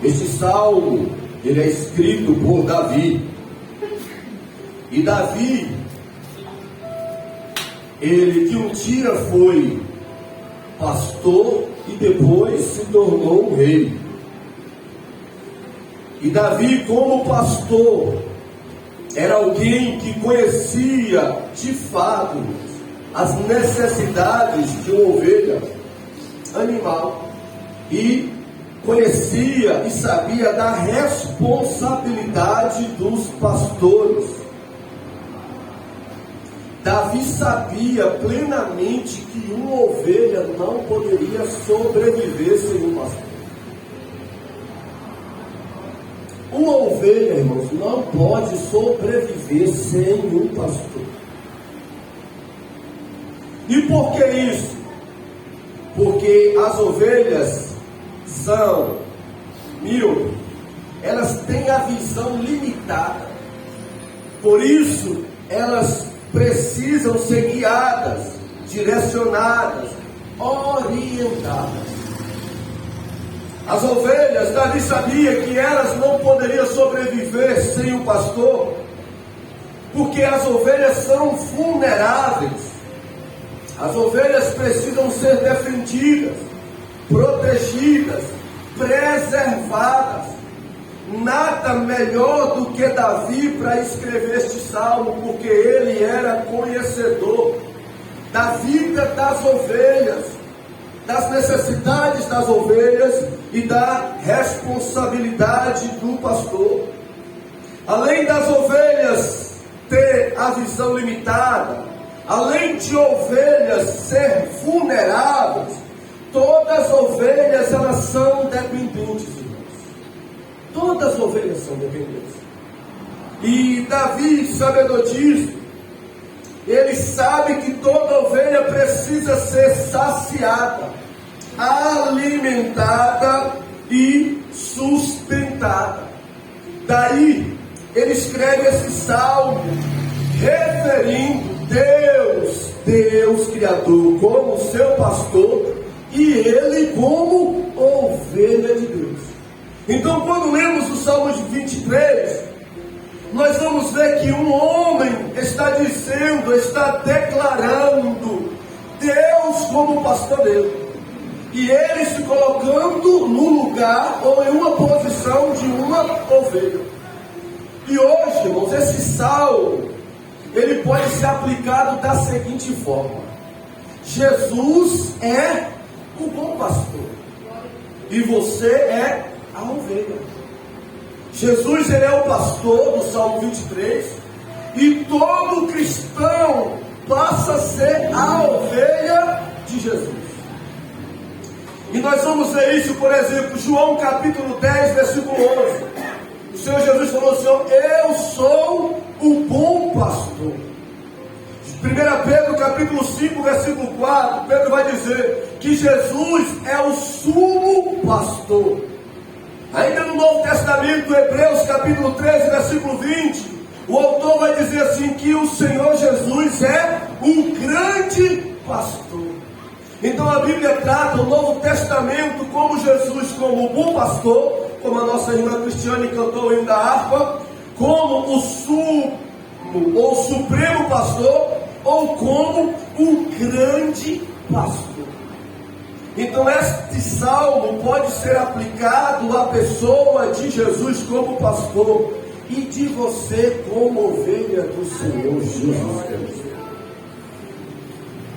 Este salmo, ele é escrito por Davi. E Davi, ele de um dia foi pastor e depois se tornou rei. E Davi, como pastor, era alguém que conhecia de fato as necessidades de uma ovelha animal e conhecia e sabia da responsabilidade dos pastores. Davi sabia plenamente que uma ovelha não poderia sobreviver sem um pastor. Uma ovelha, irmãos, não pode sobreviver sem um pastor. E por que isso? Porque as ovelhas são míopes, elas têm a visão limitada. Por isso, elas precisam ser guiadas, direcionadas, orientadas. As ovelhas, Davi sabia que elas não poderiam sobreviver sem o pastor, porque as ovelhas são vulneráveis. As ovelhas precisam ser defendidas, protegidas, preservadas. Nada melhor do que Davi para escrever este salmo, porque ele era conhecedor da vida das ovelhas, das necessidades das ovelhas e da responsabilidade do pastor. Além das ovelhas ter a visão limitada, além de ovelhas ser vulneráveis, todas as ovelhas elas são dependentes, irmãos. Todas as ovelhas são dependentes. E Davi, sabedor disso, ele sabe que toda ovelha precisa ser saciada, alimentada e sustentada. Daí ele escreve esse salmo referindo Deus Criador como seu pastor e ele como ovelha de Deus. Então, quando lemos o Salmo de 23, nós vamos ver que um homem está dizendo, está declarando Deus como pastor dele. E ele se colocando no lugar ou em uma posição de uma ovelha. E hoje, irmãos, esse salmo, ele pode ser aplicado da seguinte forma: Jesus é o bom pastor e você é a ovelha. Jesus, ele é o pastor do Salmo 23 e todo cristão passa a ser a ovelha de Jesus. E nós vamos ver isso, por exemplo, João capítulo 10, versículo 11. O Senhor Jesus falou assim: eu sou o bom pastor. 1 Pedro capítulo 5, versículo 4, Pedro vai dizer que Jesus é o sumo pastor. Ainda no Novo Testamento, Hebreus capítulo 13, versículo 20, o autor vai dizer assim que o Senhor Jesus é o grande pastor. Então a Bíblia trata o Novo Testamento como Jesus, como o bom pastor, como a nossa irmã Cristiane cantou o hino da harpa, como o sumo ou supremo pastor, ou como o grande pastor. Então este salmo pode ser aplicado à pessoa de Jesus como pastor e de você como ovelha do Senhor Jesus Cristo.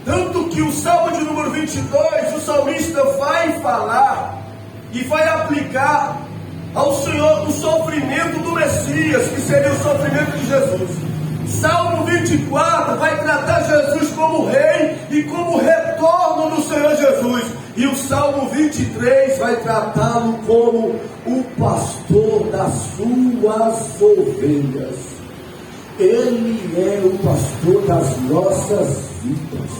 Tanto que o salmo de número 22, o salmista vai falar e vai aplicar ao Senhor o sofrimento do Messias, que seria o sofrimento de Jesus. Salmo 24 vai tratar Jesus como rei e como retorno do Senhor Jesus. E o Salmo 23 vai tratá-lo como o pastor das suas ovelhas. Ele é o pastor das nossas vidas.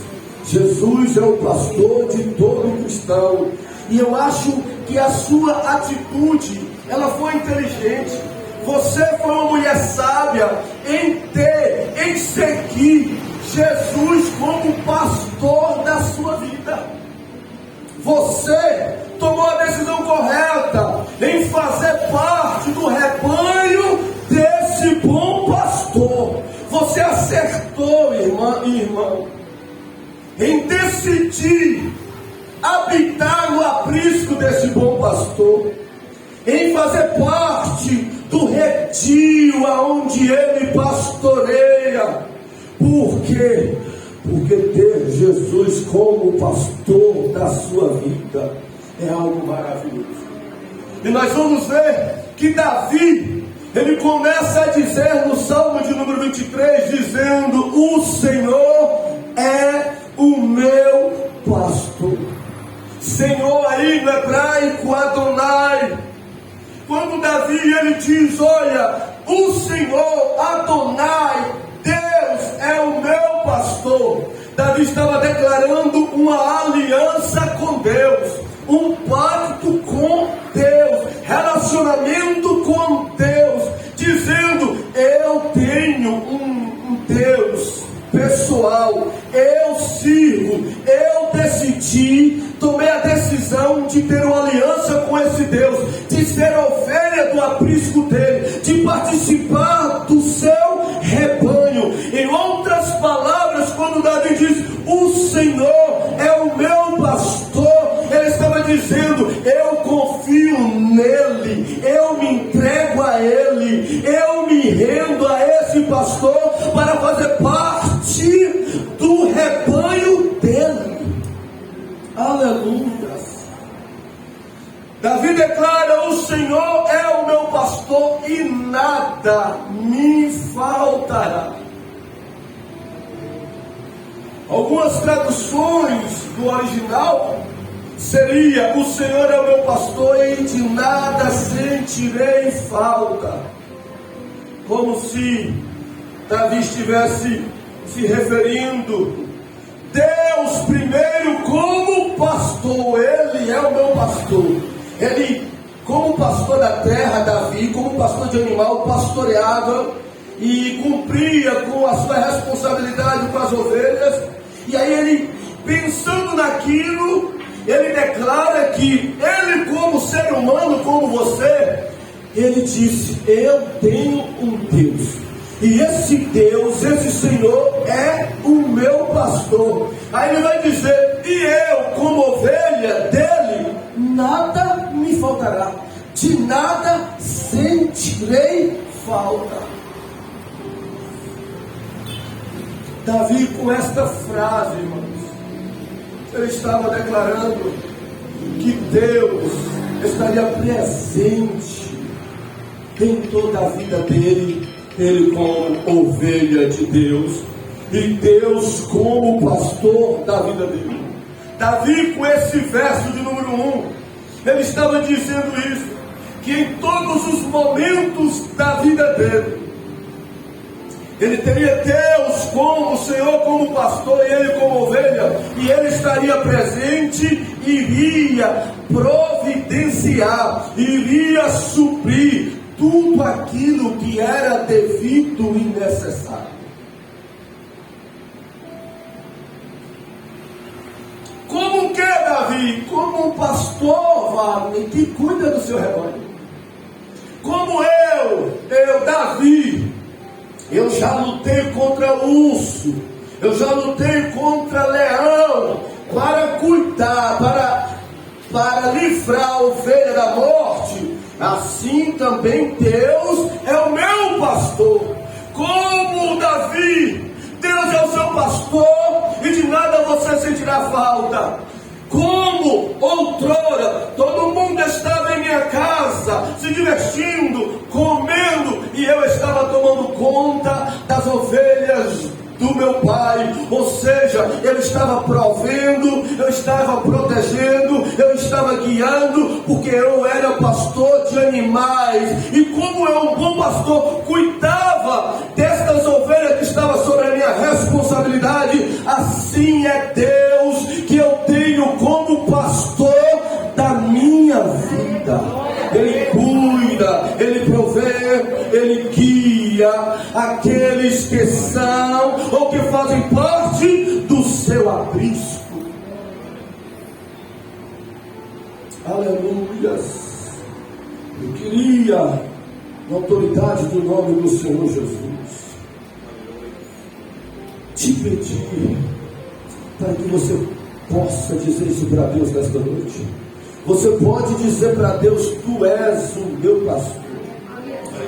Jesus é o pastor de todo cristão. E eu acho que a sua atitude, ela foi inteligente. Você foi uma mulher sábia em seguir Jesus como pastor da sua vida. Você tomou a decisão correta em fazer você acertou, irmã e irmão, em decidir habitar no aprisco desse bom pastor, em fazer parte do redil aonde ele pastoreia. Por quê? Porque ter Jesus como pastor da sua vida é algo maravilhoso. E nós vamos ver que Davi, ele começa a dizer no Salmo de número 23, dizendo: o Senhor é o meu pastor. Senhor aí no hebraico, Adonai. Quando Davi ele diz: olha, o Senhor, Adonai, Deus é o meu pastor. Davi estava declarando uma aliança com Deus, um pacto com Deus, relacionamento com Deus, dizendo: eu tenho um Deus pessoal, eu sirvo, eu decidi, tomei a decisão de ter uma aliança com esse Deus, de ser ovelha do aprisco dele, de participar do seu rebanho. Em outras palavras, quando Davi diz: o Senhor é o meu pastor, ele estava dizendo: eu confio nele, eu me entrego a ele, eu me rendo a esse pastor para fazer parte do rebanho dele. Aleluia. Davi declara: o Senhor é o meu pastor e nada me faltará. Algumas traduções do original seria: o Senhor é o meu pastor e de nada sentirei falta. Como se Davi estivesse se referindo: Deus primeiro como pastor, ele é o meu pastor. Ele, como pastor da terra, Davi, como pastor de animal, pastoreava e cumpria com a sua responsabilidade com as ovelhas. E aí ele, pensando naquilo, ele declara que ele, como ser humano, como você, ele disse: eu tenho um Deus, e esse Deus, esse Senhor é o meu pastor. Aí ele vai dizer: e eu, como ovelha dele, nada me faltará, de nada sentirei falta. Davi, com esta frase, irmãos, ele estava declarando que Deus estaria presente em toda a vida dele, ele como ovelha de Deus, e Deus como pastor da vida dele. Davi, com esse verso de número 1, ele estava dizendo isso, que em todos os momentos da vida dele, ele teria Deus como Senhor, como pastor, e ele como ovelha, e ele estaria presente, iria providenciar, iria suprir tudo aquilo que era devido e necessário. Como que, Davi? Como um pastor, Wagner, que cuida do seu rebanho. Como eu, Davi, eu já lutei contra urso, eu já lutei contra leão, para cuidar, para livrar a ovelha da morte. Assim também Deus é o meu pastor. Como Davi, Deus é o seu pastor e de nada você sentirá falta. Como outrora todo mundo estava em minha casa, se divertindo, comendo, e eu estava tomando conta das ovelhas do meu pai, ou seja, eu estava provendo, eu estava protegendo, eu estava guiando, porque eu era pastor de animais, e como eu, um bom pastor, cuidava destas ovelhas que estavam sobre a minha responsabilidade, assim é Deus que eu tenho como pastor da minha vida. Ele cuida, ele provê, ele guia aqueles que são ou que fazem parte do seu aprisco. Aleluias. Eu queria, na autoridade do nome do Senhor Jesus, te pedir para que você possa dizer isso para Deus nesta noite. Você pode dizer para Deus: tu és o meu pastor.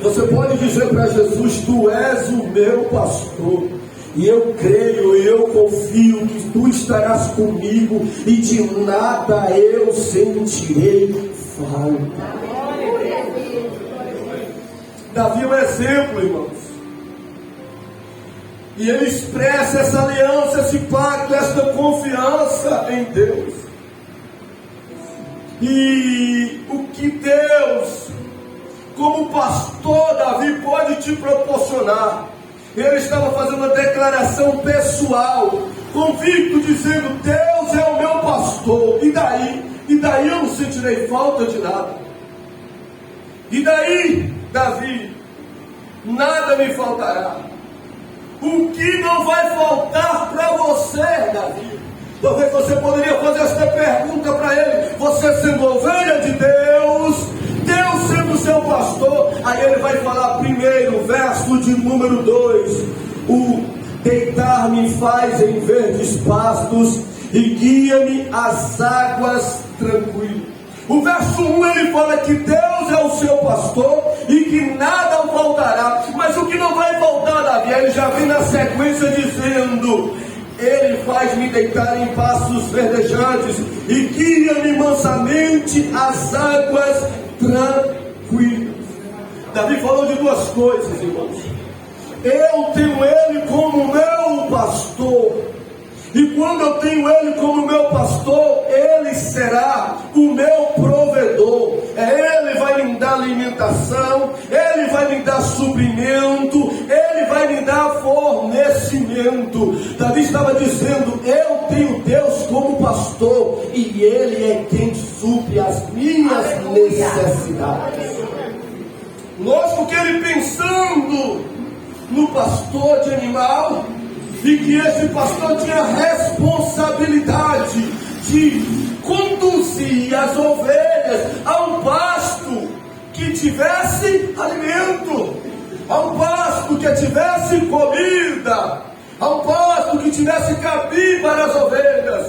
Você pode dizer para Jesus: tu és o meu pastor. E eu creio, eu confio que tu estarás comigo e de nada eu sentirei falta. Davi é um exemplo, irmãos. E ele expressa essa aliança, esse pacto, esta confiança em Deus. E o que Deus, como pastor, Davi pode te proporcionar. Ele estava fazendo uma declaração pessoal, convicto, dizendo: Deus é o meu pastor. E daí eu não sentirei falta de nada. E daí, Davi, nada me faltará. O que não vai faltar para você, Davi? Talvez você poderia fazer esta pergunta para ele: você sendo ovelha de Deus, Deus sendo seu pastor. Aí ele vai falar primeiro, verso de número 2: o deitar-me faz em verdes pastos e guia-me às águas tranquilas. O verso 1 ele fala que Deus é o seu pastor e que nada faltará. Mas o que não vai faltar, Davi? Ele já vem na sequência dizendo: ele faz-me deitar em pastos verdejantes e guia-me mansamente às águas tranquilas. Davi falou de duas coisas, irmãos. Eu tenho ele como meu pastor. E quando eu tenho ele como meu pastor, ele será o meu provedor. Ele vai me dar alimentação, ele vai me dar suprimento, ele vai me dar fornecimento. Davi estava dizendo: eu tenho Deus como pastor e ele é quem supre as minhas necessidades. Lógico que ele, pensando no pastor de animal, e que esse pastor tinha responsabilidade de conduzir as ovelhas a um pasto que tivesse alimento, a um pasto que tivesse comida, a um pasto que tivesse capim para as ovelhas.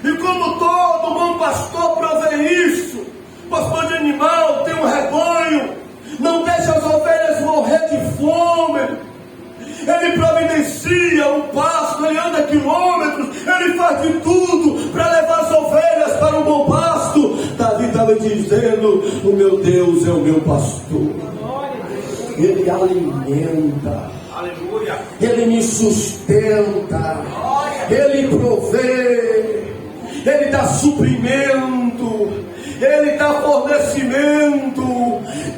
E como todo bom pastor provê isso, pastor de animal tem um rebanho, não deixa as ovelhas morrer de fome. Ele providencia um pasto, ele anda quilômetros, ele faz de tudo para levar as ovelhas para um bom pasto. Davi estava dizendo: o meu Deus é o meu pastor. Ele alimenta, ele me sustenta, ele provê, ele dá suprimento, ele dá fornecimento.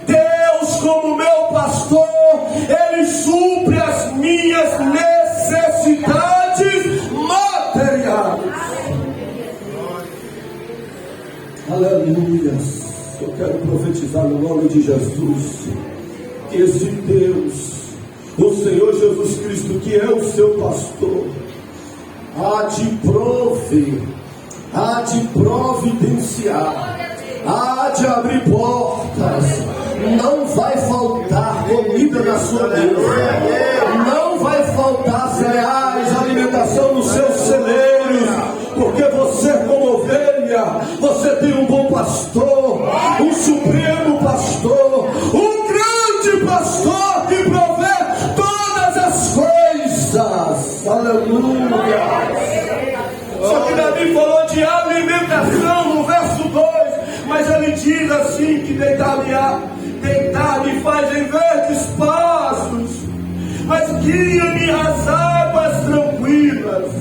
Deus, como meu pastor, ele supre as minhas necessidades materiais. Aleluia. Eu quero profetizar no nome de Jesus que esse Deus, o Senhor Jesus Cristo, que é o seu pastor, há de prover, há de providenciar, há de abrir portas. Não vai faltar comida na sua mesa, não vai faltar cereais, alimentação nos seus celeiros, porque você, como ovelha, você tem um bom pastor, um supremo pastor, um grande pastor que provê todas as coisas. Aleluia. Só que Davi falou de alimentação no verso 2, mas ele diz assim que deitar-me faz em verdes pastos, mas guia-me às águas tranquilas.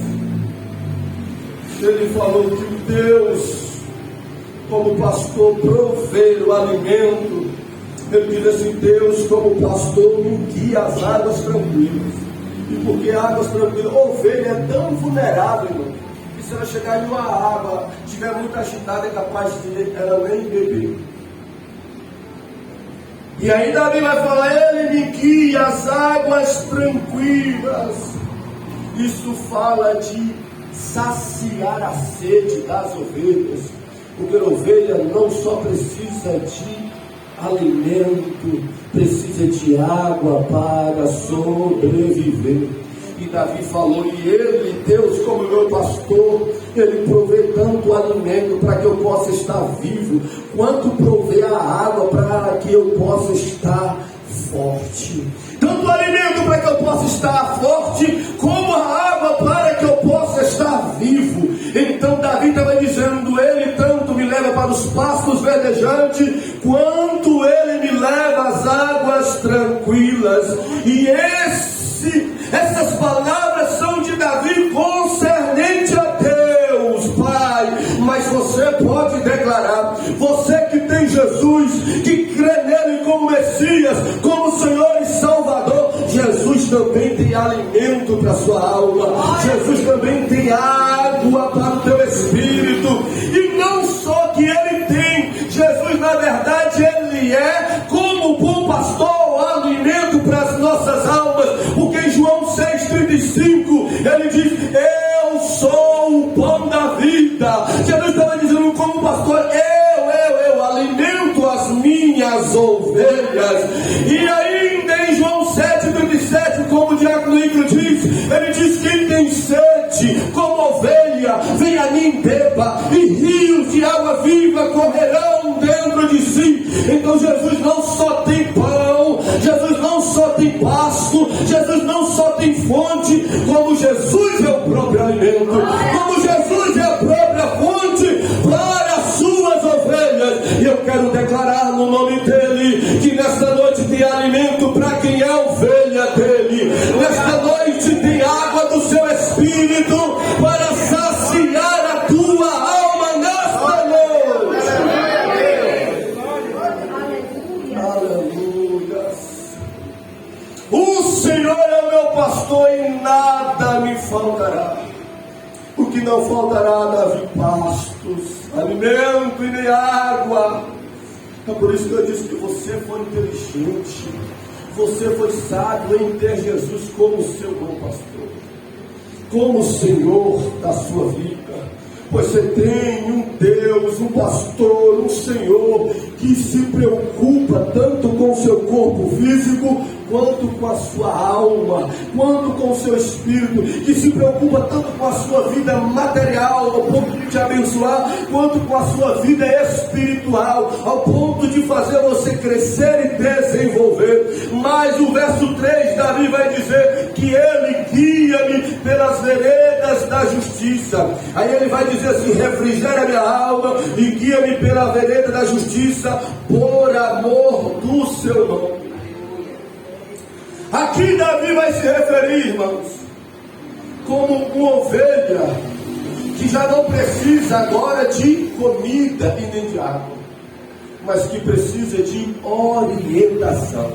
Ele falou que Deus, como pastor, provê o alimento. Ele diz assim: Deus, como pastor, me guia às águas tranquilas. E porque águas tranquilas, ovelha é tão vulnerável, irmão, que se ela chegar em uma água, estiver muito agitada, é capaz de ela nem beber. E aí Davi vai falar: ele me guia às águas tranquilas. Isso fala de saciar a sede das ovelhas, porque a ovelha não só precisa de alimento, precisa de água para sobreviver. E Davi falou: e ele, Deus como meu pastor, ele provê tanto alimento para que eu possa estar vivo, quanto provê a água para que eu possa estar forte. Tanto alimento para que eu possa estar forte, como a água para que eu possa estar vivo. Então Davi estava dizendo: ele tanto me leva para os pastos verdejantes, quanto ele me leva às águas tranquilas. E essas palavras são de Davi concernente a Deus, Pai. Mas você pode declarar, você que tem Jesus, que crê nele como Messias, como Senhor e Salvador, Jesus também tem alimento para a sua alma, Jesus também tem água para o teu espírito. E não só que ele tem, Jesus na verdade ele é como bom pastor, o alimento para as nossas almas, porque em João 6,35 ele diz: eu sou o pão da vida. Jesus estava dizendo: como pastor, eu alimento as minhas ovelhas. E ainda em João 7,37, como o diácono Igor diz, ele diz: quem tem sede como ovelha, vem a mim, beba, e rios de água viva correrão dentro de si. Então Jesus não só tem pão, Jesus não só tem pasto, Jesus não só tem fonte, como Jesus é o próprio alimento, como Jesus é a própria fonte para as suas ovelhas. E eu quero declarar no nome dele que nesta noite tem alimento para quem é ovelha dele. Nesta noite tem água do seu espírito para saciar a tua alma nesta noite. Aleluia. O Senhor é o meu pastor e nada me faltará. O que não faltará, Davi, pastos, alimento e nem água. É por isso que eu disse que você foi inteligente, você foi sábio em ter Jesus como seu bom pastor, como o Senhor da sua vida. Pois você tem um Deus, um pastor, um Senhor que se preocupa tanto com o seu corpo físico, quanto com a sua alma, quanto com o seu espírito, que se preocupa tanto com a sua vida material, ao ponto de te abençoar, quanto com a sua vida espiritual, ao ponto de fazer você crescer e desenvolver. Mas o verso 3, Davi vai dizer que ele guia-me pelas veredas da justiça. Aí ele vai dizer assim: refrigera minha alma e guia-me pela vereda da justiça, por amor do seu nome. Aqui Davi vai se referir, irmãos, como uma ovelha que já não precisa agora de comida e nem de água, mas que precisa de orientação,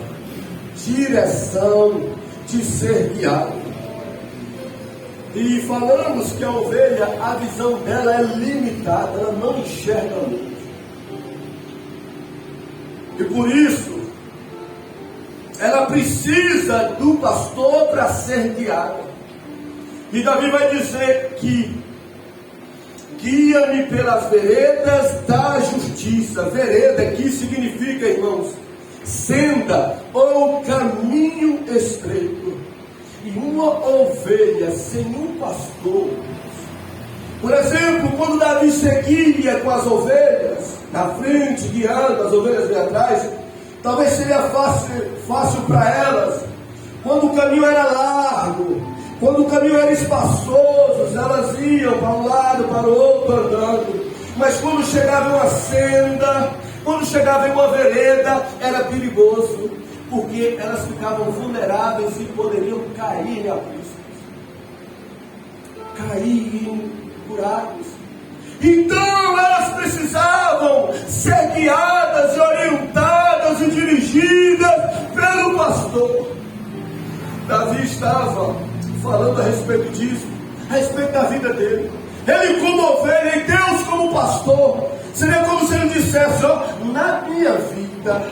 direção, de ser guiado. E falamos que a ovelha, a visão dela é limitada, ela não enxerga a luz. E por isso ela precisa do pastor para ser guiada. E Davi vai dizer que guia-me pelas veredas da justiça. Vereda aqui significa, irmãos, senda ou caminho estreito. E uma ovelha sem um pastor, por exemplo, quando Davi seguia com as ovelhas na frente, guiando as ovelhas bem atrás, talvez seria fácil para elas, quando o caminho era largo, quando o caminho era espaçoso, elas iam para um lado, para o outro andando. Mas quando chegava em uma senda, quando chegava em uma vereda, era perigoso, porque elas ficavam vulneráveis e poderiam cair em abismos, cair em buracos. Então elas precisavam ser guiadas e orientadas e dirigidas pelo pastor. Davi estava falando a respeito disso, a respeito da vida dele. Ele como ovelha e Deus como pastor. Seria como se ele dissesse: ó, na minha vida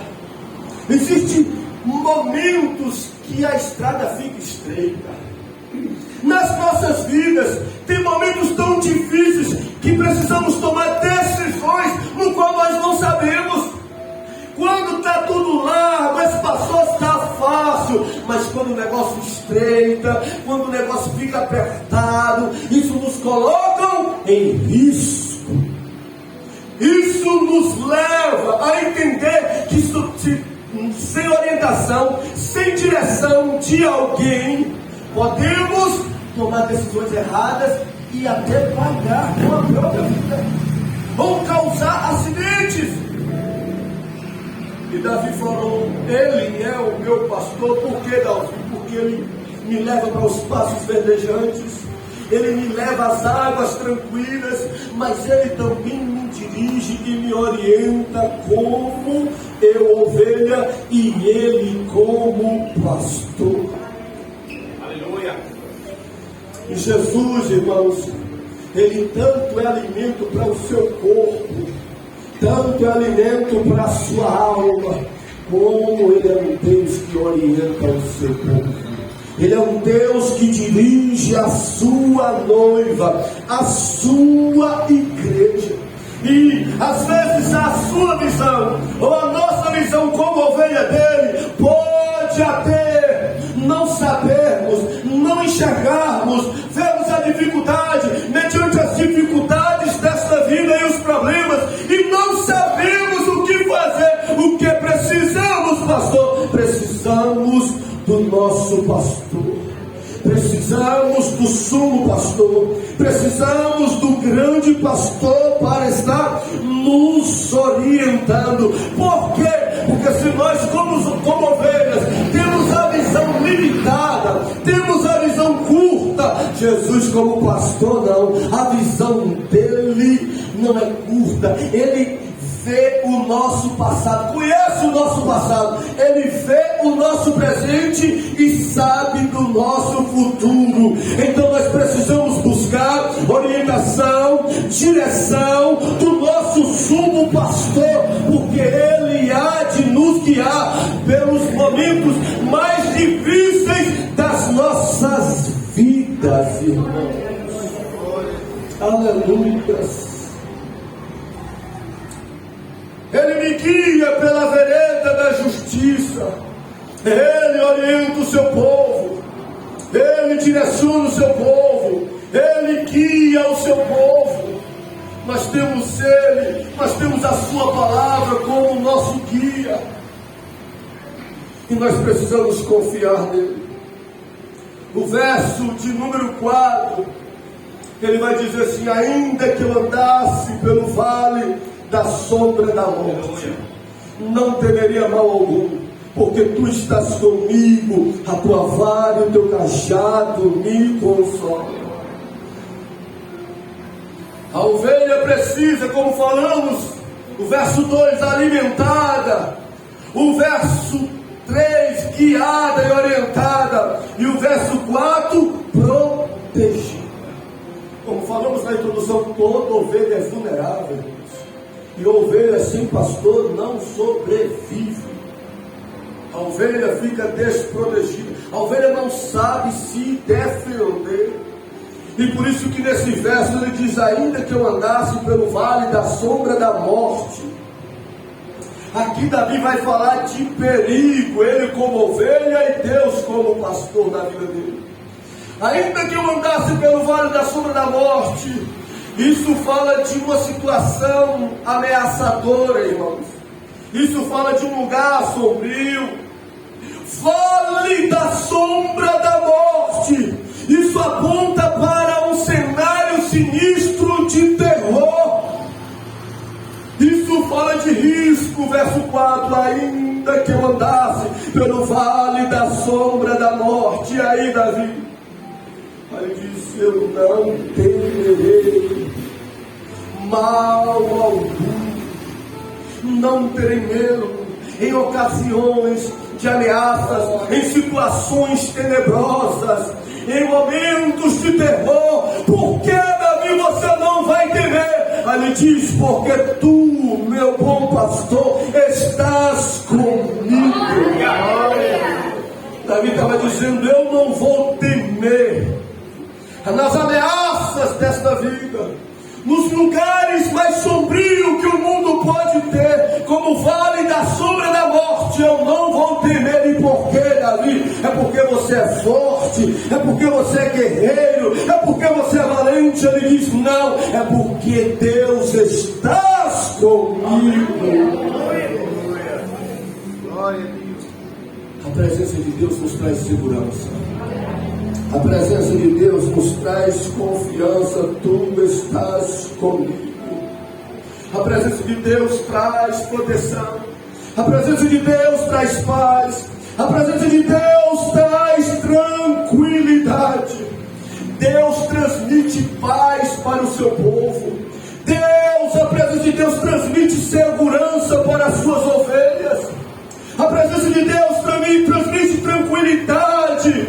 existem momentos que a estrada fica estreita. Nas nossas vidas tem momentos tão difíceis que precisamos tomar decisões no qual nós não sabemos. Quando está tudo largo, espaçoso, está fácil, mas quando o negócio estreita, quando o negócio fica apertado, isso nos coloca em risco. Isso nos leva a entender que sem orientação, sem direção de alguém, podemos tomar decisões erradas e até pagar com a própria vida, ou causar acidentes. E Davi falou: ele é o meu pastor. Por que, Davi? Porque ele me leva para os pastos verdejantes, ele me leva às águas tranquilas, mas ele também me dirige e me orienta como eu ovelha e ele como pastor. Aleluia. E Jesus, irmãos, ele tanto é alimento para o seu corpo, tanto é alimento para a sua alma, como ele é um Deus que orienta o seu povo. Ele é um Deus que dirige a sua noiva, a sua igreja. E às vezes a sua visão, ou a nossa visão como ovelha dele, pode até não sabermos, não enxergarmos, vermos a dificuldade, mediante as dificuldades desta vida e os problemas, e não sabemos o que fazer. O que precisamos, pastor? Precisamos do nosso pastor, precisamos do sumo pastor, precisamos do grande pastor para estar nos orientando. Por quê? Porque se nós como ovelhas temos a visão limitada, temos a visão curta, Jesus como pastor não, a visão dele não é curta, ele vê o nosso passado, conhece o nosso passado, ele vê o nosso presente e sabe do nosso futuro. Então nós precisamos buscar orientação, direção do nosso sumo pastor, porque ele há de nos guiar pelos momentos mais difíceis das nossas vidas, irmãos. Aleluia. Ele me guia pela vereda da justiça, ele orienta o seu povo, ele direciona o seu povo, ele guia o seu povo. Nós temos ele, nós temos a sua palavra como nosso guia, e nós precisamos confiar nele. O verso de número 4, ele vai dizer assim: ainda que eu andasse pelo vale da sombra da morte, não temeria mal algum, porque tu estás comigo, a tua vara e o teu cajado me consolam. A ovelha precisa, como falamos, o verso 2, alimentada, o verso 3, guiada e orientada, e o verso 4, protegida. Como falamos na introdução, toda ovelha é vulnerável, e ovelha sem pastor não sobrevive. A ovelha fica desprotegida, a ovelha não sabe se defender. E por isso que nesse verso ele diz: ainda que eu andasse pelo vale da sombra da morte. Aqui Davi vai falar de perigo, ele como ovelha e Deus como pastor da vida dele. Ainda que eu andasse pelo vale da sombra da morte, isso fala de uma situação ameaçadora, irmãos. Isso fala de um lugar sombrio. Vale da sombra da morte. Isso aponta para um cenário sinistro de terror. Isso fala de risco. Verso 4: ainda que eu andasse pelo vale da sombra da morte. E aí, Davi? Ele diz: eu não temerei mal algum, não terei medo em ocasiões de ameaças, em situações tenebrosas, em momentos de terror. Por que, Davi, você não vai temer? Ele diz: porque tu, meu bom pastor, estás comigo. Davi estava dizendo: eu não vou temer nas ameaças desta vida, nos lugares mais sombrios que o mundo pode ter, como o vale da sombra da morte. Eu não vou temer. E por quê, Davi, é porque você é forte, é porque você é guerreiro, é porque você é valente. Ele diz: não, é porque Deus está comigo. Glória a Deus. A presença de Deus nos traz segurança. A presença de Deus nos traz confiança. Tu estás comigo. A presença de Deus traz proteção. A presença de Deus traz paz. A presença de Deus traz tranquilidade. Deus transmite paz para o seu povo. A presença de Deus transmite segurança para as suas ovelhas. A presença de Deus transmite tranquilidade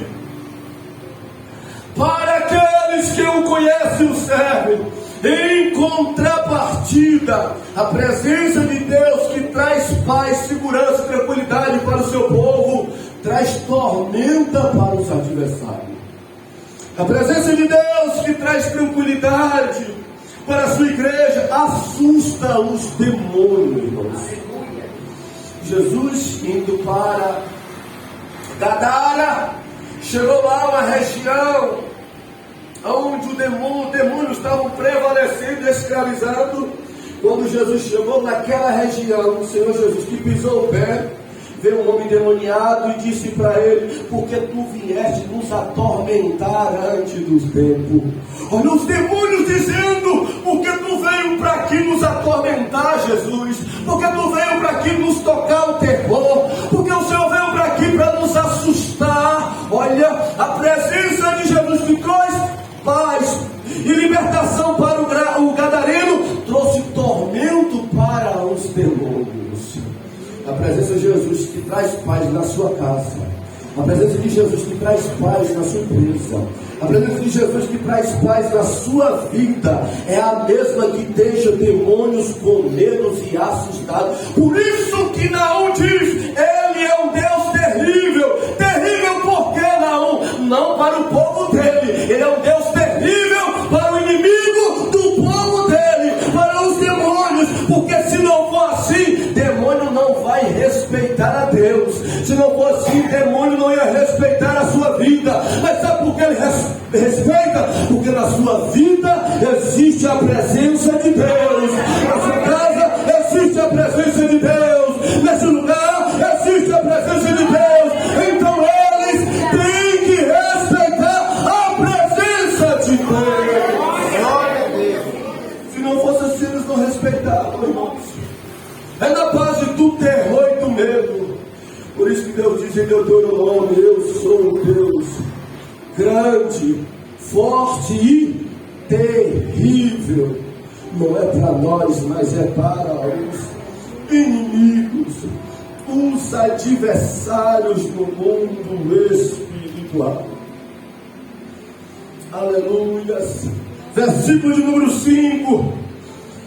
para aqueles que o conhecem e o servem. Em contrapartida, a presença de Deus que traz paz, segurança, tranquilidade para o seu povo, traz tormenta para os adversários. A presença de Deus que traz tranquilidade para a sua igreja assusta os demônios, irmãos. Jesus, indo para Gadara, chegou lá uma região onde os demônios estavam prevalecendo, escravizando. Quando Jesus chegou naquela região, o Senhor Jesus que pisou o pé, veio um homem endemoniado e disse para ele: porque tu vieste nos atormentar antes dos tempos? Olha os demônios dizendo: porque tu veio para aqui nos atormentar, Jesus? Porque tu veio para aqui nos tocar o terror? Porque o Senhor veio para aqui para nos assustar? Olha, a presença de Jesus que trouxe paz e libertação para o gadareno trouxe tormento para os demônios. A presença de Jesus que traz paz na sua casa, a presença de Jesus que traz paz na sua empresa, a presença de Jesus que traz paz na sua vida, é a mesma que deixa demônios com medo e assustados. Por isso que Naum diz: ele é um Deus terrível. Terrível por quê, Naum? Não para o povo dele, ele é um Deus terrível para o inimigo do povo dele, para os demônios. Porque se não for assim, demônio não vai respeitar a Deus. Se não for assim, demônio não ia respeitar a sua vida. Mas sabe por que ele respeita? Porque na sua vida existe a presença de Deus. Na sua casa existe a presença de Deus. Nesse lugar existe a presença de Deus. Então eles têm que respeitar a presença de Deus. Se não fosse assim, eles não respeitavam, irmãos. É na base do terror e do medo. Por isso que Deus diz em Deuteronômio: eu sou o Deus grande, forte e terrível. Não é para nós, mas é para os inimigos, os adversários do mundo espiritual. Aleluias. Versículo de número 5.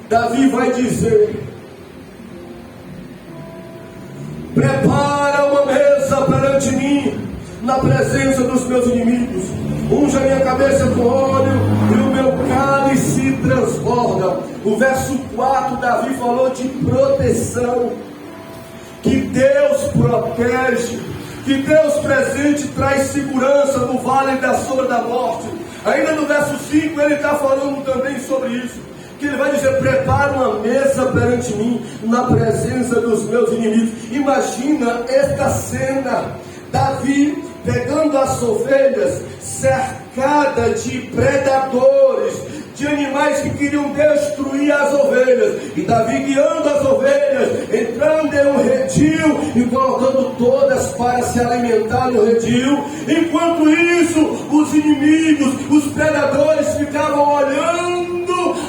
Davi vai dizer: prepara uma mesa perante mim, na presença dos meus inimigos. Unja minha cabeça com óleo e o meu cálice transborda. O verso 4, Davi falou de proteção. Que Deus protege, que Deus presente traz segurança no vale da sombra da morte. Ainda no verso 5 ele está falando também sobre isso. Que ele vai dizer: prepara uma mesa perante mim, na presença dos meus inimigos. Imagina esta cena: Davi pegando as ovelhas, cercada de predadores, de animais que queriam destruir as ovelhas, e Davi guiando as ovelhas, entrando em um redil e colocando todas para se alimentar no redil. Enquanto isso, os inimigos, os predadores ficavam olhando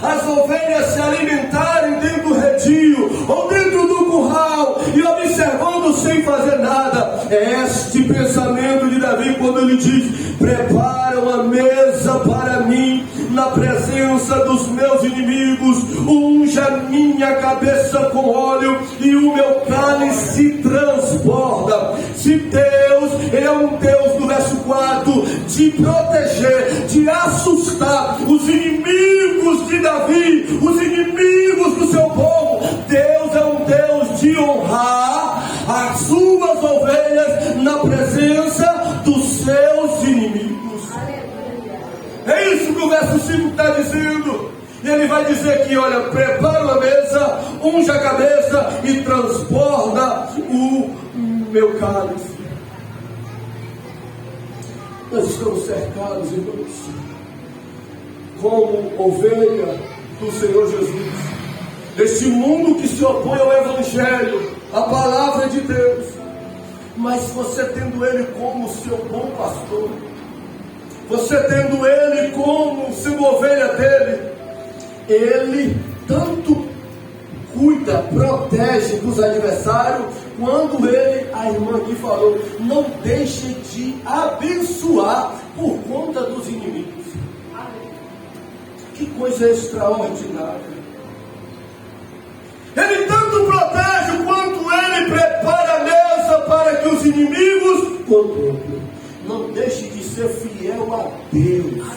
as ovelhas se alimentarem dentro do redil ou dentro do curral e observando sem fazer nada. É este pensamento de Davi quando ele diz: prepara uma mesa para mim na presença dos meus inimigos, unja minha cabeça com óleo e o meu cálice transborda. Se Deus, ele é um Deus do verso 4, de proteger, de assustar os inimigos de Davi, os inimigos do seu povo, Deus é um Deus de honrar as suas ovelhas na presença verso 5 está dizendo, e ele vai dizer que, olha, prepara uma mesa, unge a cabeça e transborda o meu cálice. Nós estamos cercados, irmãos, como ovelha do Senhor Jesus, desse mundo que se opõe ao Evangelho, à palavra de Deus. Mas você tendo Ele como seu bom pastor, você tendo Ele como sendo ovelha dele, Ele tanto cuida, protege dos adversários, quando Ele, a irmã aqui falou, não deixe de abençoar por conta dos inimigos. Que coisa extraordinária. Ele tanto protege quanto Ele prepara a mesa para que os inimigos contemplem. Não deixe de ser fiel a Deus.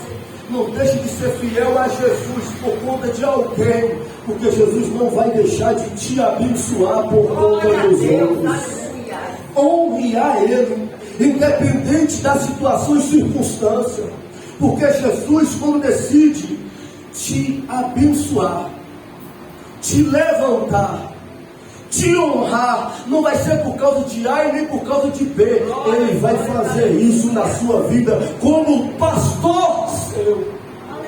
Não deixe de ser fiel a Jesus por conta de alguém, porque Jesus não vai deixar de te abençoar por conta dos outros. Honre a Ele, independente da situação e circunstância, porque Jesus, quando decide te abençoar, te levantar, te honrar, não vai ser por causa de A e nem por causa de B. Ele vai fazer isso na sua vida como pastor seu.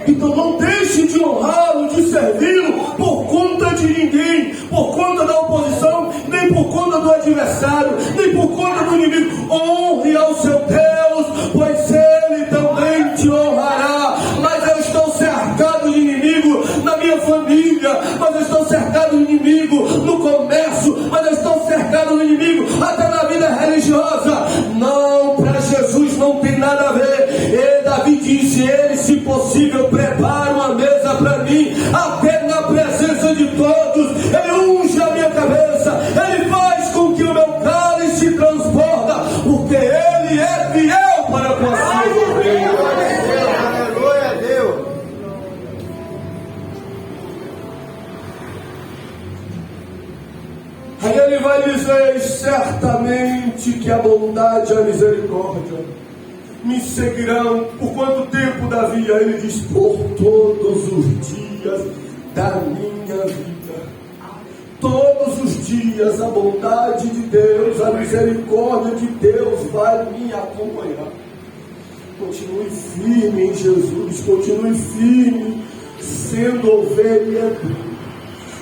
Então não deixe de honrá-lo, de servi-lo por conta de ninguém, por conta da oposição, nem por conta do adversário, nem por conta do inimigo. Honre ao seu Deus, pois Ele também te honrará. Mas eu estou cercado de inimigo na minha família, mas eu estou cercado de inimigo no comércio, mas eu estou cercado de inimigo até na vida religiosa. Não, para Jesus não tem nada a ver. E Davi disse, Ele, se possível, prepara uma mesa para mim, até na presença de todos. Ele unge a minha cabeça, Ele faz com que o meu cálice transborda, porque Ele é fiel para com a sua ovelha. Aleluia a Deus. Aí Ele vai dizer, certamente que a bondade e a misericórdia me seguirão. Por quanto tempo, Davi? Aí ele diz, por todos os dias da minha vida. Todos os dias a bondade de Deus, a misericórdia de Deus vai me acompanhar. Continue firme em Jesus, continue firme sendo ovelha dele.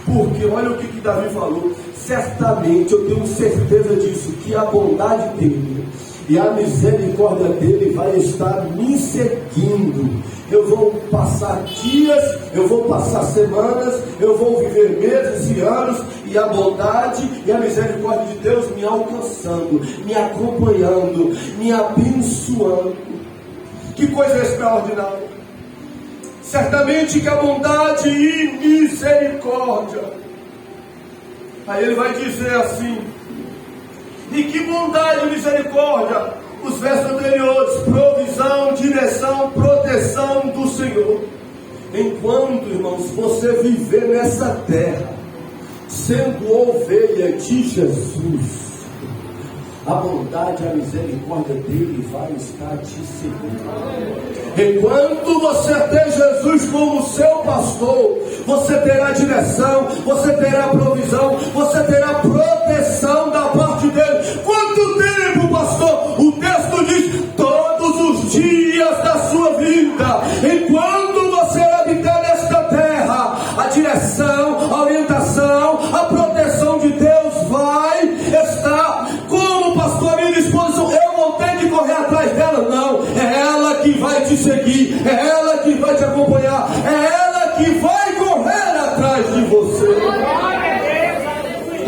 Porque olha o que Davi falou, certamente, eu tenho certeza disso, que a bondade dele e a misericórdia dele vai estar me seguindo. Eu vou passar dias, eu vou passar semanas, eu vou viver meses e anos, e a bondade e a misericórdia de Deus me alcançando, me acompanhando, me abençoando. Que coisa extraordinária. Certamente que a bondade e misericórdia. Aí ele vai dizer assim, e que bondade e misericórdia, os versos anteriores, provisão, direção, proteção do Senhor. Enquanto, irmãos, você viver nessa terra, sendo ovelha de Jesus, a bondade e a misericórdia dele vai estar te seguindo. Enquanto você ter Jesus como seu pastor, você terá direção, você terá provisão, você terá proteção da parte dele. Quanto tempo, pastor? O texto diz, todos os dias da sua vida. Enquanto você habitar nesta terra, a direção, a orientação, a proteção de Deus vai estar como pastor à minha disposição. Eu vou ter que correr atrás dela? Não, é ela que vai te seguir, é ela que vai te acompanhar, é ela que vai correr atrás de você.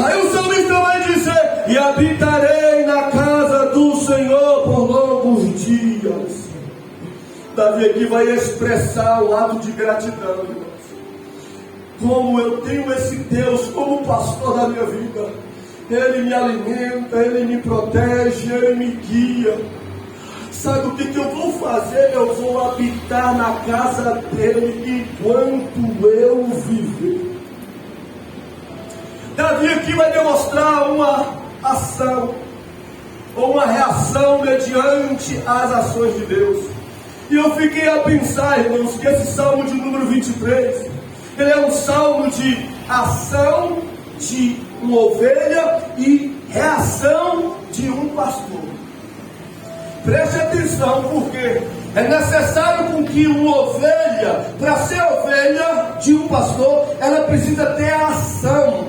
Aí o salmista vai dizer, e habitarei na casa do Senhor por longos dias. Davi aqui vai expressar o ato de gratidão, irmãos. Como eu tenho esse Deus como pastor da minha vida, Ele me alimenta, Ele me protege, Ele me guia. Sabe o que eu vou fazer? Eu vou habitar na casa dele enquanto eu viver. Davi aqui vai demonstrar uma ação, ou uma reação mediante as ações de Deus. E eu fiquei a pensar, irmãos, que esse salmo de número 23, ele é um salmo de ação de uma ovelha e reação de um pastor. Preste atenção, porque é necessário com que uma ovelha, para ser ovelha de um pastor, ela precisa ter ação.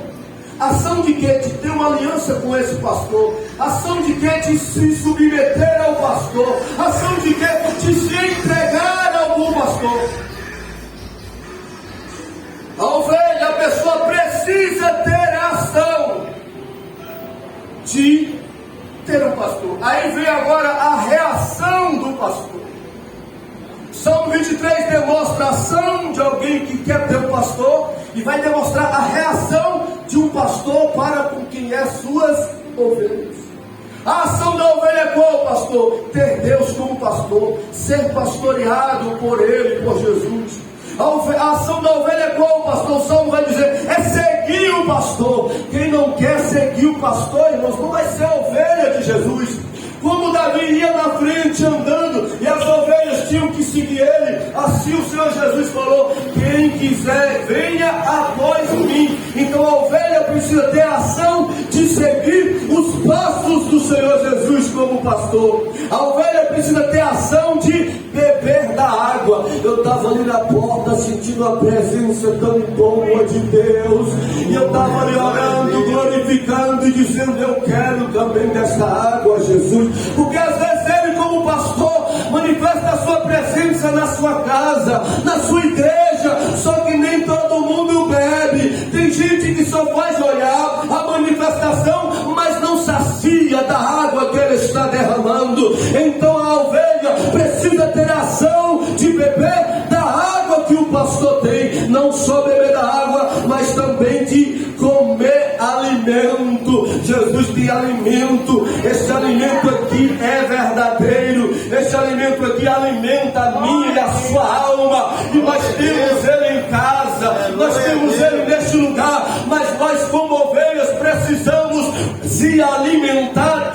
Ação de quê? De ter uma aliança com esse pastor. Ação de quê? De se submeter ao pastor. Ação de quê? De se entregar ao bom pastor. A ovelha, a pessoa precisa ter ação de ter um pastor. Aí vem agora a reação do pastor. Salmo 23 demonstra a ação de alguém que quer ter um pastor e vai demonstrar a reação de um pastor para com quem é suas ovelhas. A ação da ovelha é qual, pastor? Ter Deus como pastor, ser pastoreado por Ele, por Jesus. A ação da ovelha é qual, pastor? O Salmo vai dizer, é seguir o pastor. Quem não quer seguir o pastor, irmãos, não vai ser ovelha de Jesus. Como Davi ia na frente andando e as ovelhas tinham que seguir ele, assim o Senhor Jesus falou, quem quiser venha após mim. Então a ovelha precisa ter a ação de seguir os passos do Senhor Jesus como pastor. A ovelha precisa ter a ação de beber da água. Eu estava ali na porta sentindo a presença tão boa de Deus, e eu estava ali orando, glorificando e dizendo, eu quero também dessa água, Jesus. Porque às vezes Ele como pastor manifesta a sua presença na sua casa, na sua igreja, só que nem todo mundo bebe. Tem gente que só faz olhar a manifestação, mas não sacia da água que Ele está derramando. Então a ovelha precisa ter a ação de beber da água que o pastor tem. Não só beber da água, mas também de comer alimento. Jesus tem alimento. Esse alimento aqui é verdadeiro. Esse alimento aqui alimenta a minha e a sua alma. E nós temos ele em casa, nós temos ele neste lugar. Mas nós como ovelhas precisamos se alimentar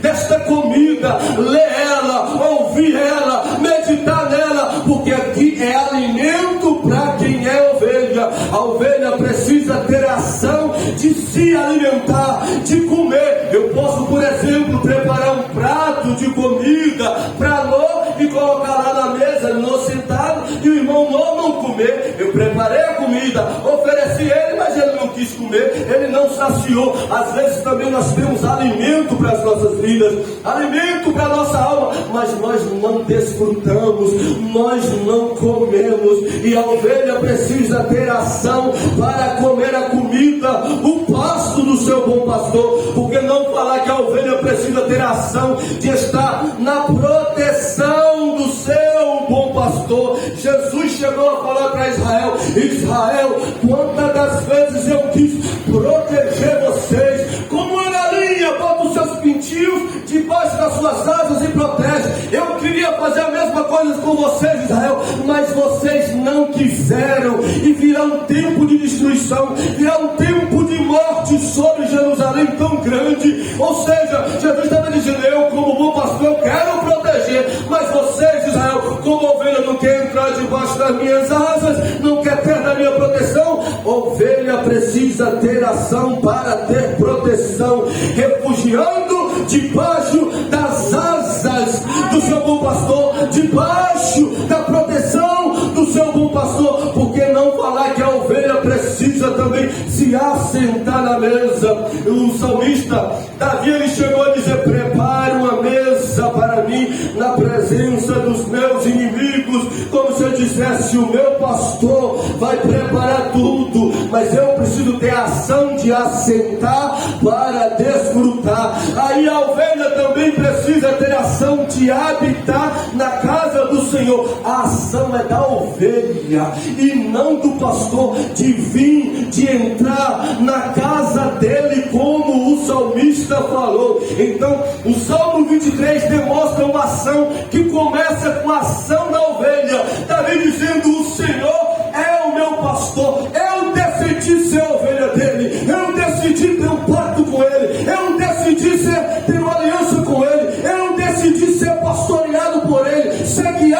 desta comida. Ler ela, ouvir ela, meditar nela, porque aqui é alimento para quem é ovelha. A ovelha precisa ter ação de se alimentar, de comer. Eu posso, por exemplo, preparar um prato de comida para Lô e colocar lá na mesa, Lô sentado, e o irmão Lô não comer. Eu preparei a comida, ofereci ele, mas ele não quis comer, ele não saciou. Às vezes também nós temos alimento para as nossas vidas, alimento para a nossa alma, mas nós não desfrutamos, nós não comemos. E a ovelha precisa ter ação para comer a comida, o pasto do seu bom pastor. Porque não falar que a ovelha precisa ter ação de estar na proteção do seu bom pastor. Jesus chegou a falar para Israel, Israel, quantas das vezes eu quis proteger vocês, como uma galinha bota os seus pintinhos debaixo das suas asas e protege. Eu queria fazer a mesma coisa com vocês, Israel, mas vocês não quiseram, e virá um tempo de destruição, virá um tempo de morte sobre Jerusalém tão grande. Ou seja, Jesus estava dizendo, eu como bom pastor eu quero proteger, mas vocês, Israel, como ovelha não quer entrar debaixo das minhas asas, não quer ter da minha proteção. Ovelha precisa ter ação para ter proteção, refugiando debaixo das asas do seu bom pastor, debaixo da proteção do seu bom pastor. Porque não falar que a ovelha precisa também se assentar na mesa? O salmista Davi, ele chegou a dizer, prepare uma mesa para mim na presença dos meus inimigos, como se eu dissesse, o meu pastor vai preparar tudo, mas eu preciso ter a ação de assentar para desfrutar. Aí a ovelha também precisa ter a ação de habitar na casa do Senhor. A ação é da ovelha e não do pastor, de vir, de entrar na casa dele, como o salmista falou. Então o Salmo 23 demonstra uma ação que começa com a ação da ovelha. Davi dizendo, o Senhor é o meu pastor, eu decidi ser ovelha dele, eu decidi ter um pacto com ele, eu decidi ter uma aliança com ele, eu decidi ser pastoreado por ele. Segue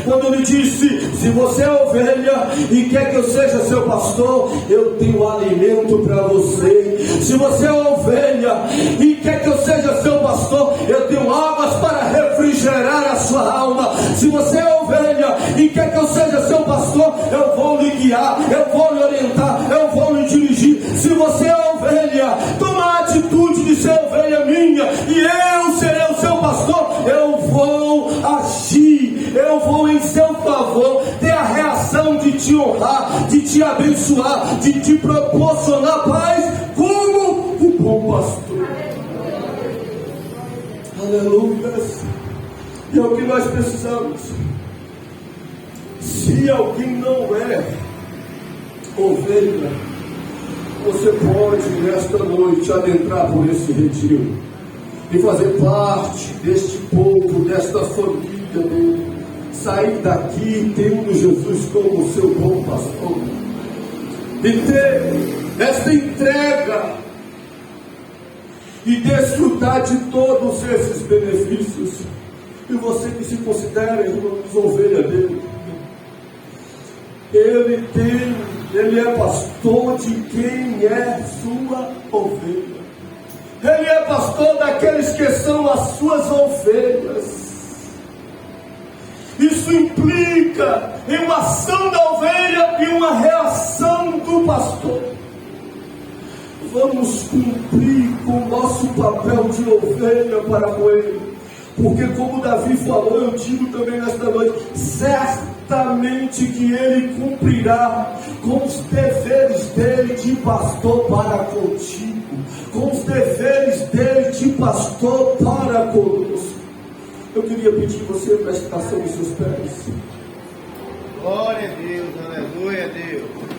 quando ele disse: se você é ovelha e quer que eu seja seu pastor, eu tenho alimento para você. Se você é ovelha e quer que eu seja seu pastor, eu tenho águas para refrigerar a sua alma. Se você é ovelha e quer que eu seja seu pastor, eu vou lhe guiar, eu vou lhe orientar, eu vou lhe dirigir. Se você é ovelha, toma a atitude de ser ovelha minha, e eu serei o seu pastor. Eu vou agir, eu vou em seu favor, ter a reação de te honrar, de te abençoar, de te proporcionar paz, como o bom pastor. Aleluia. E é o que nós precisamos. Se alguém não é ovelha, você pode nesta noite adentrar por esse retiro e fazer parte deste povo, desta família dele. Sair daqui tendo Jesus como seu bom pastor e ter esta entrega e desfrutar de todos esses benefícios. E você que se considera, irmãos, ovelha dele, ele é pastor de quem é sua ovelha. Ele é pastor daqueles que são as suas ovelhas. Isso implica em uma ação da ovelha e uma reação do pastor. Vamos cumprir com o nosso papel de ovelha para com ele, porque como Davi falou, eu digo também nesta noite, certamente que ele cumprirá com os deveres dele de pastor para contigo, com os deveres dele de pastor para conosco. Eu queria pedir você para estar sobre seus pés. Glória a Deus, aleluia a Deus.